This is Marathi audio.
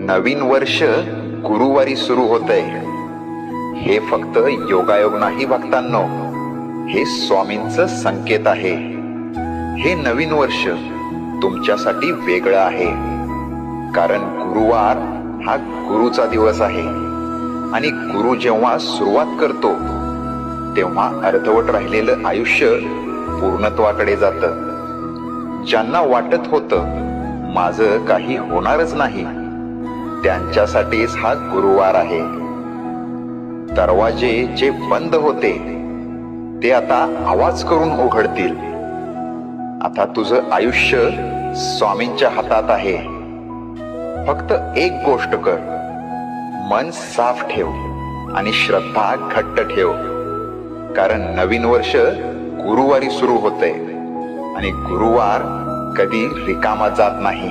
नवीन वर्ष गुरुवारी सुरू होतंय. हे फक्त योगायोग नाही भक्तांनो, हे स्वामींचं संकेत आहे. हे नवीन वर्ष तुमच्यासाठी वेगळं आहे, कारण गुरुवार हा गुरुचा दिवस आहे आणि गुरु जेव्हा सुरुवात करतो तेव्हा अर्धवट राहिलेलं आयुष्य पूर्णत्वाकडे जातं. ज्यांना वाटत होतं माझं काही होणारच नाही, त्यांच्यासाठीच हा गुरुवार आहे. दरवाजे जे बंद होते ते आता आवाज करून उघडतील. आता तुझं आयुष्य स्वामींच्या हातात आहे. फक्त एक गोष्ट कर, मन साफ ठेव आणि श्रद्धा घट्ट ठेव, कारण नवीन वर्ष गुरुवारी सुरू होतंय आणि गुरुवार कधी रिकामा जात नाही.